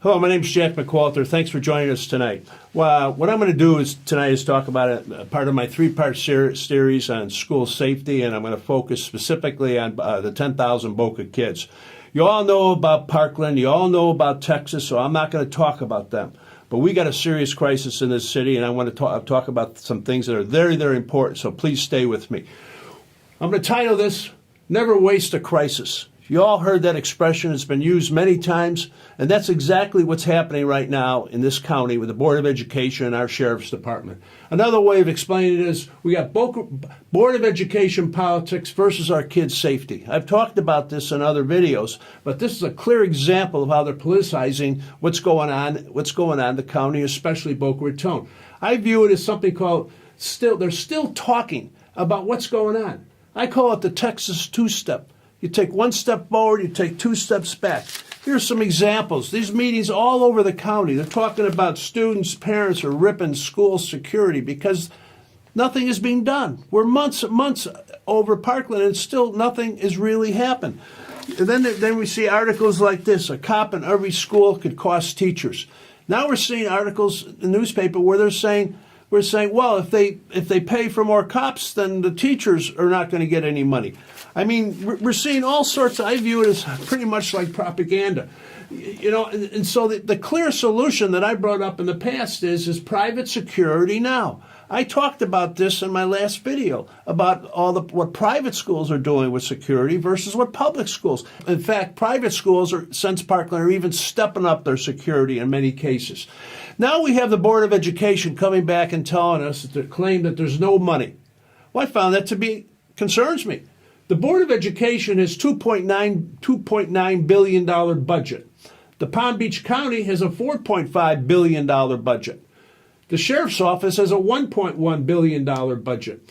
Hello, my name is Jack McWalter. Thanks for joining us tonight. Well, what I'm going to do tonight is talk about a part of my three-part series on school safety, and I'm going to focus specifically on the 10,000 Boca kids. You all know about Parkland. You all know about Texas, so I'm not going to talk about them. But we got a serious crisis in this city, and I want to talk about some things that are very, very important, so please stay with me. I'm going to title this, Never Waste a Crisis. You all heard that expression. It's been used many times, and that's exactly what's happening right now in this county with the Board of Education and our Sheriff's Department. Another way of explaining it is we got Boca Board of Education politics versus our kids' safety. I've talked about this in other videos, but this is a clear example of how they're politicizing what's going on in the county, especially Boca Raton. I view it as something called they're still talking about what's going on. I call it the Texas two-step. You take one step forward, you take two steps back. Here's some examples. These meetings all over the county, they're talking about students, parents are ripping school security because nothing is being done. We're months over Parkland and still nothing has really happened. And then we see articles like this, a cop in every school could cost teachers. Now we're seeing articles in the newspaper where we're saying, well, if they pay for more cops, then the teachers are not going to get any money. I mean, we're seeing all sorts. I view it as pretty much like propaganda, you know. And so the clear solution that I brought up in the past is private security now. I talked about this in my last video about what private schools are doing with security versus what public schools. In fact, private schools since Parkland are even stepping up their security in many cases. Now we have the Board of Education coming back and telling us that they claim that there's no money. Well, I found that to be concerns me. The Board of Education has $2.9 billion budget. The Palm Beach County has a $4.5 billion budget. The Sheriff's Office has a $1.1 billion budget.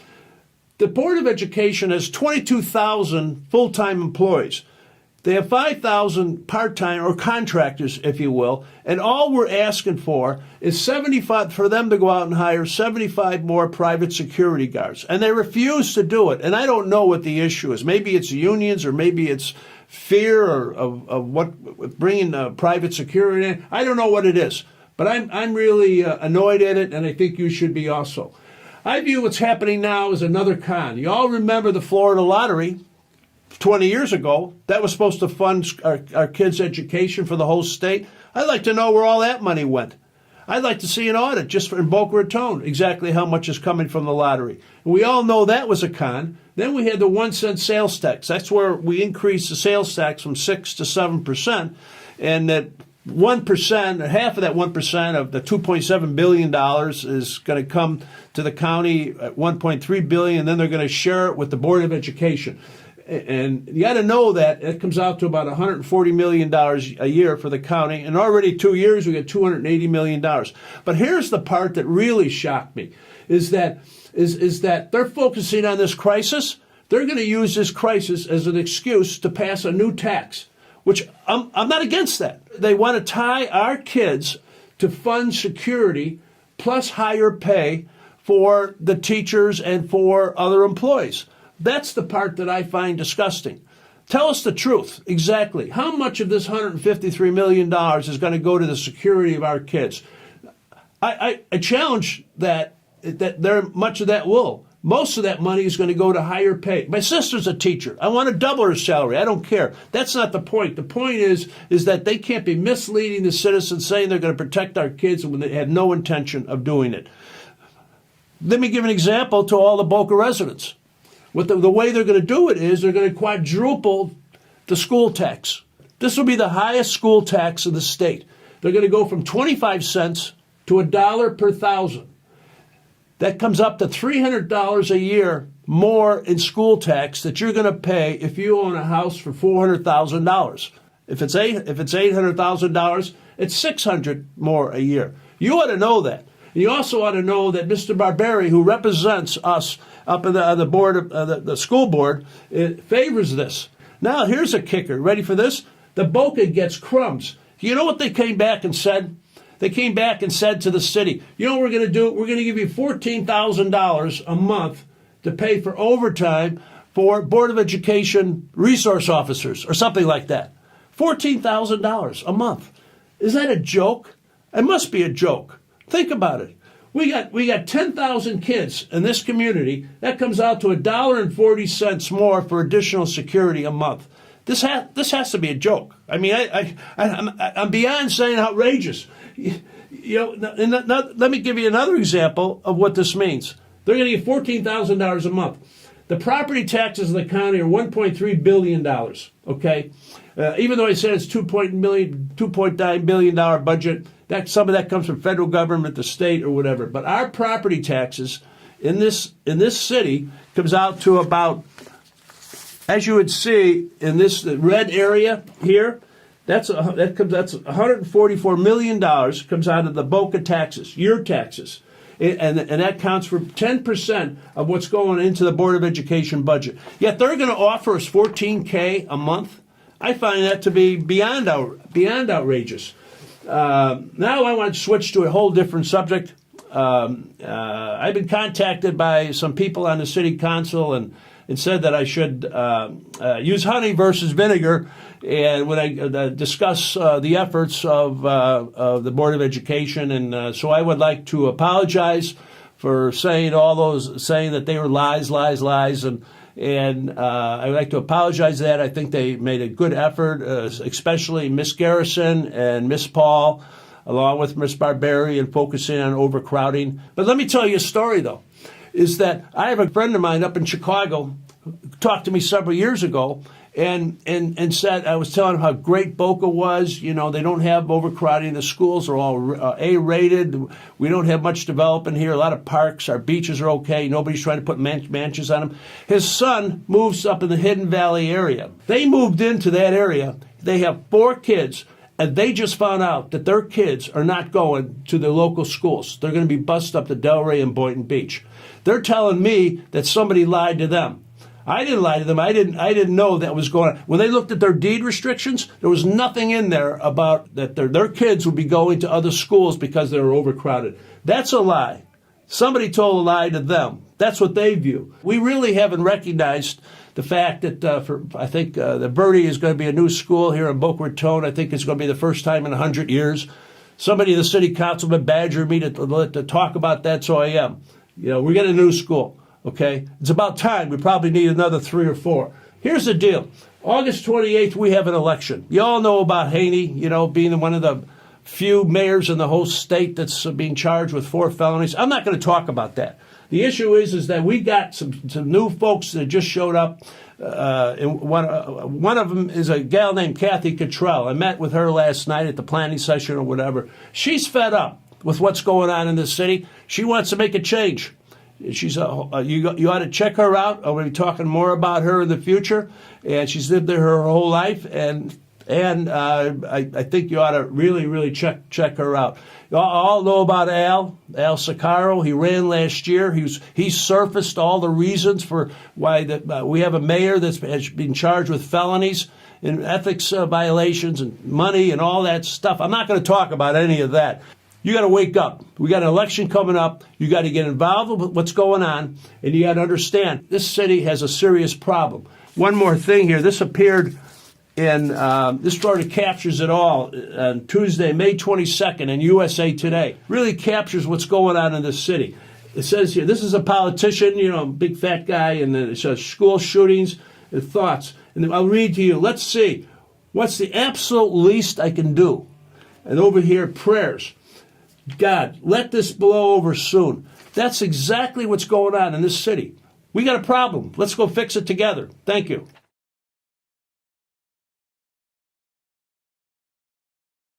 The Board of Education has 22,000 full-time employees. They have 5,000 part-time or contractors, if you will, and all we're asking for is 75 for them to go out and hire 75 more private security guards. And they refuse to do it. And I don't know what the issue is. Maybe it's unions or maybe it's fear of what bringing private security in. I don't know what it is. But I'm really annoyed at it, and I think you should be also. I view what's happening now as another con. You all remember the Florida lottery 20 years ago. That was supposed to fund our kids' education for the whole state. I'd like to know where all that money went. I'd like to see an audit just in Boca Raton, exactly how much is coming from the lottery. And we all know that was a con. Then we had the 1 cent sales tax. That's where we increased the sales tax from 6 to 7%, and that 1%, or half of that 1% of the $2.7 billion is going to come to the county at $1.3 billion, and then they're going to share it with the Board of Education. And you got to know that it comes out to about $140 million a year for the county. And already 2 years, we get $280 million. But here's the part that really shocked me, is that they're focusing on this crisis. They're going to use this crisis as an excuse to pass a new tax, which I'm not against that. They want to tie our kids to fund security plus higher pay for the teachers and for other employees. That's the part that I find disgusting. Tell us the truth, exactly. How much of this $153 million is going to go to the security of our kids? I challenge that much of that will. Most of that money is going to go to higher pay. My sister's a teacher. I want to double her salary. I don't care. That's not the point. The point is that they can't be misleading the citizens, saying they're going to protect our kids when they have no intention of doing it. Let me give an example to all the Boca residents. The way they're going to do it is they're going to quadruple the school tax. This will be the highest school tax in the state. They're going to go from 25 cents to $1 per thousand. That comes up to $300 a year more in school tax that you're going to pay if you own a house for $400,000. If it's $800,000, it's $600 more a year. You ought to know that. You also ought to know that Mr. Barberi, who represents us up in the board of the school board, favors this. Now here's a kicker. Ready for this? The Boca gets crumbs. You know what they came back and said? They came back and said to the city, you know what we're going to do? We're going to give you $14,000 a month to pay for overtime for Board of Education resource officers or something like that. $14,000 a month. Is that a joke? It must be a joke. Think about it. We got 10,000 kids in this community. That comes out to $1.40 more for additional security a month. This has to be a joke. I mean, I'm beyond saying outrageous. Let me give you another example of what this means. They're going to get $14,000 a month. The property taxes in the county are $1.3 billion, okay? Even though I said it's $2.9 billion budget, some of that comes from federal government, the state, or whatever. But our property taxes in this city comes out to about, as you would see in this red area here, that's $144 million comes out of the Boca taxes, your taxes. And that counts for 10% of what's going into the Board of Education budget. Yet they're going to offer us $14K a month. I find that to be beyond outrageous. Now I want to switch to a whole different subject. I've been contacted by some people on the city council and said that I should use honey versus vinegar, and when I discuss the efforts of the Board of Education, and so I would like to apologize for saying that they were lies, and I would like to apologize for that. I think they made a good effort, especially Miss Garrison and Miss Paul, along with Miss Barberi, in focusing on overcrowding. But let me tell you a story, though. Is that I have a friend of mine up in Chicago who talked to me several years ago and said, I was telling him how great Boca was. You know, they don't have overcrowding. The schools are all A-rated. We don't have much development here. A lot of parks. Our beaches are okay. Nobody's trying to put mansions on them. His son moves up in the Hidden Valley area. They moved into that area. They have 4 kids. And they just found out that their kids are not going to their local schools. They're going to be bused up to Delray and Boynton Beach. They're telling me that somebody lied to them. I didn't lie to them. I didn't know that was going on. When they looked at their deed restrictions, there was nothing in there about that their kids would be going to other schools because they were overcrowded. That's a lie. Somebody told a lie to them. That's what they view. We really haven't recognized the fact that I think the Verde is going to be a new school here in Boca Raton. I think it's going to be the first time in 100 years. Somebody in the city councilman badgered me to talk about that, so I am. You know, we're getting a new school, okay? It's about time. We probably need another 3 or 4. Here's the deal. August 28th, we have an election. You all know about Haney, you know, being one of the few mayors in the whole state that's being charged with 4 felonies. I'm not going to talk about that. The issue is that we got some new folks that just showed up. And one of them is a gal named Kathy Cottrell. I met with her last night at the planning session or whatever. She's fed up with what's going on in this city. She wants to make a change. She's you ought to check her out. I'm going to be talking more about her in the future. And she's lived there her whole life, and I think you ought to really check her out. You all know about Al Sicaro. He ran last year. He surfaced all the reasons for why we have a mayor that's been charged with felonies and ethics violations and money and all that stuff. I'm not going to talk about any of that. You got to wake up. We got an election coming up. You got to get involved with what's going on, and you got to understand this city has a serious problem. One more thing here. This appeared in this sort of captures it all on Tuesday, May 22nd in USA Today. Really captures what's going on in this city. It says here, this is a politician, you know, big fat guy, and then it says school shootings and thoughts. And I'll read to you. Let's see. What's the absolute least I can do? And over here, prayers. God, let this blow over soon. That's exactly what's going on in this city. We got a problem. Let's go fix it together. Thank you.